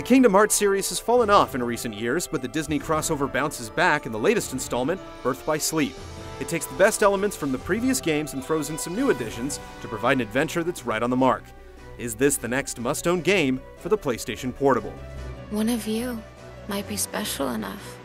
Kingdom Hearts series has fallen off in recent years, but the Disney crossover bounces back in the latest installment, Birth by Sleep. It takes the best elements from the previous games and throws in some new additions to provide an adventure that's right on the mark. Is this the next must-own game for the PlayStation Portable? One of you might be special enough.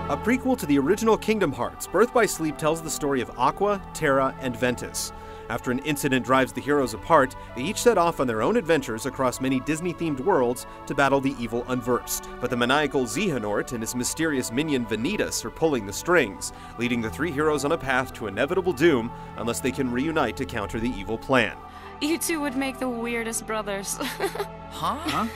A prequel to the original Kingdom Hearts, Birth by Sleep tells the story of Aqua, Terra, and Ventus. After an incident drives the heroes apart, they each set off on their own adventures across many Disney-themed worlds to battle the evil Unversed. But the maniacal Xehanort and his mysterious minion Vanitas are pulling the strings, leading the three heroes on a path to inevitable doom unless they can reunite to counter the evil plan. You two would make the weirdest brothers. Huh?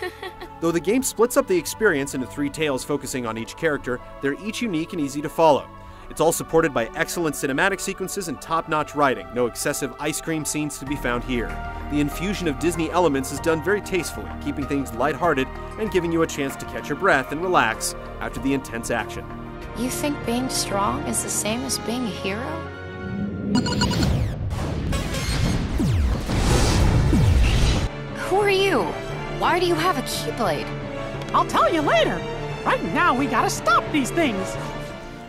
Though the game splits up the experience into three tales focusing on each character, they're each unique and easy to follow. It's all supported by excellent cinematic sequences and top-notch writing, no excessive ice cream scenes to be found here. The infusion of Disney elements is done very tastefully, keeping things lighthearted and giving you a chance to catch your breath and relax after the intense action. You think being strong is the same as being a hero? Who are you? Why do you have a Keyblade? I'll tell you later. Right now, we gotta stop these things.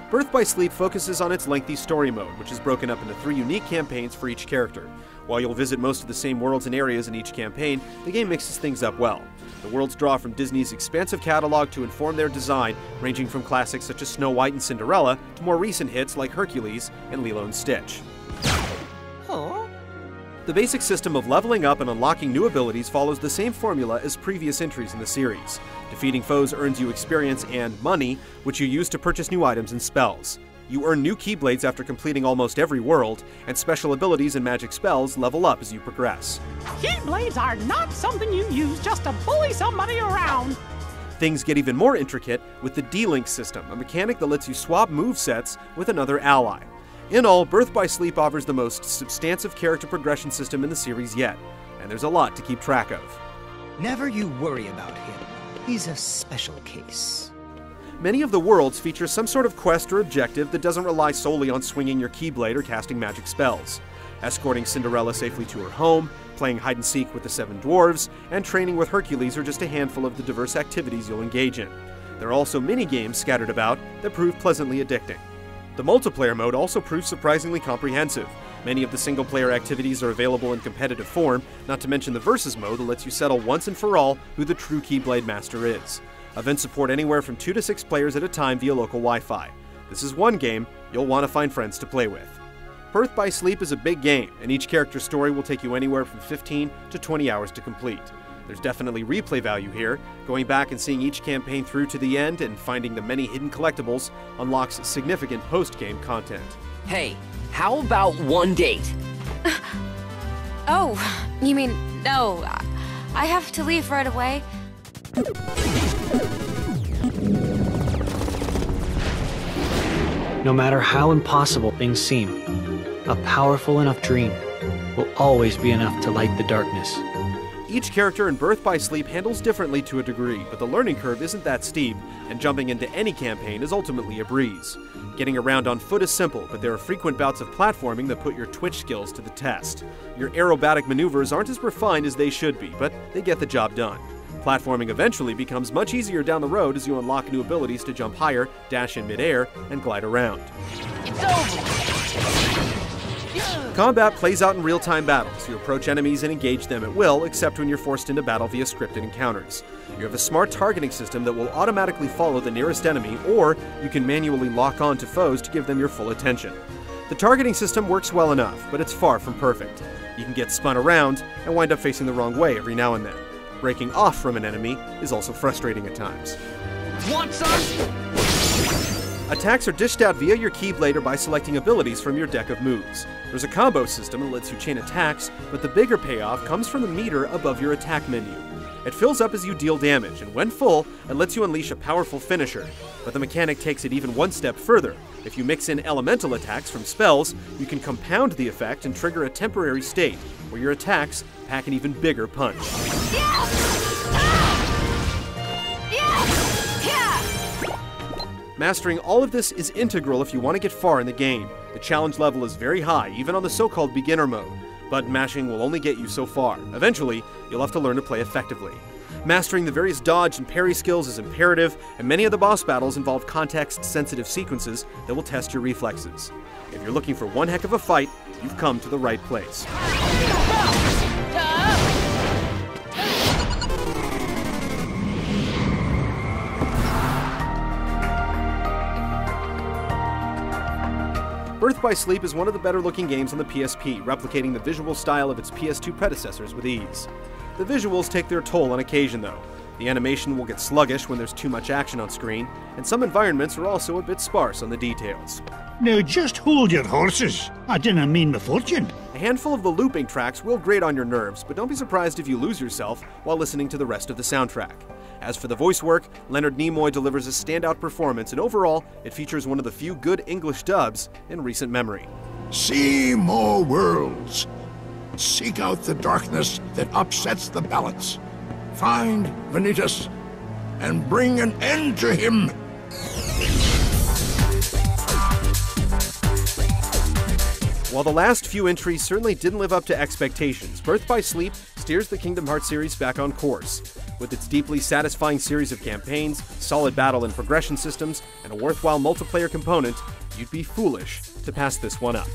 Birth by Sleep focuses on its lengthy story mode, which is broken up into 3 unique campaigns for each character. While you'll visit most of the same worlds and areas in each campaign, the game mixes things up well. The worlds draw from Disney's expansive catalog to inform their design, ranging from classics such as Snow White and Cinderella to more recent hits like Hercules and Lilo and Stitch. The basic system of leveling up and unlocking new abilities follows the same formula as previous entries in the series. Defeating foes earns you experience and money, which you use to purchase new items and spells. You earn new Keyblades after completing almost every world, and special abilities and magic spells level up as you progress. Keyblades are not something you use just to bully somebody around. Things get even more intricate with the D-Link system, a mechanic that lets you swap movesets with another ally. In all, Birth by Sleep offers the most substantive character progression system in the series yet, and there's a lot to keep track of. Never you worry about him. He's a special case. Many of the worlds feature some sort of quest or objective that doesn't rely solely on swinging your Keyblade or casting magic spells. Escorting Cinderella safely to her home, playing hide-and-seek with the 7 dwarves, and training with Hercules are just a handful of the diverse activities you'll engage in. There are also mini-games scattered about that prove pleasantly addicting. The multiplayer mode also proves surprisingly comprehensive. Many of the single-player activities are available in competitive form, not to mention the Versus mode that lets you settle once and for all who the true Keyblade Master is. Events support anywhere from 2 to 6 players at a time via local Wi-Fi. This is one game you'll want to find friends to play with. Birth by Sleep is a big game, and each character's story will take you anywhere from 15 to 20 hours to complete. There's definitely replay value here. Going back and seeing each campaign through to the end and finding the many hidden collectibles unlocks significant post-game content. Hey, how about one date? Oh, you mean, no. I have to leave right away. No matter how impossible things seem, a powerful enough dream will always be enough to light the darkness. Each character in Birth by Sleep handles differently to a degree, but the learning curve isn't that steep, and jumping into any campaign is ultimately a breeze. Getting around on foot is simple, but there are frequent bouts of platforming that put your twitch skills to the test. Your aerobatic maneuvers aren't as refined as they should be, but they get the job done. Platforming eventually becomes much easier down the road as you unlock new abilities to jump higher, dash in midair, and glide around. It's over! Combat plays out in real-time battles. You approach enemies and engage them at will, except when you're forced into battle via scripted encounters. You have a smart targeting system that will automatically follow the nearest enemy, or you can manually lock on to foes to give them your full attention. The targeting system works well enough, but it's far from perfect. You can get spun around and wind up facing the wrong way every now and then. Breaking off from an enemy is also frustrating at times. Want some? Attacks are dished out via your Keyblade or by selecting abilities from your deck of moves. There's a combo system that lets you chain attacks, but the bigger payoff comes from the meter above your attack menu. It fills up as you deal damage, and when full, it lets you unleash a powerful finisher. But the mechanic takes it even one step further. If you mix in elemental attacks from spells, you can compound the effect and trigger a temporary state, where your attacks pack an even bigger punch. Mastering all of this is integral if you want to get far in the game. The challenge level is very high, even on the so-called beginner mode, but mashing will only get you so far. Eventually, you'll have to learn to play effectively. Mastering the various dodge and parry skills is imperative, and many of the boss battles involve context-sensitive sequences that will test your reflexes. If you're looking for one heck of a fight, you've come to the right place. Birth by Sleep is one of the better-looking games on the PSP, replicating the visual style of its PS2 predecessors with ease. The visuals take their toll on occasion, though. The animation will get sluggish when there's too much action on screen, and some environments are also a bit sparse on the details. Now just hold your horses. I didn't mean the fortune. A handful of the looping tracks will grate on your nerves, but don't be surprised if you lose yourself while listening to the rest of the soundtrack. As for the voice work, Leonard Nimoy delivers a standout performance, and overall, it features one of the few good English dubs in recent memory. See more worlds. Seek out the darkness that upsets the balance. Find Vanitas and bring an end to him. While the last few entries certainly didn't live up to expectations, Birth by Sleep steers the Kingdom Hearts series back on course. With its deeply satisfying series of campaigns, solid battle and progression systems, and a worthwhile multiplayer component, you'd be foolish to pass this one up.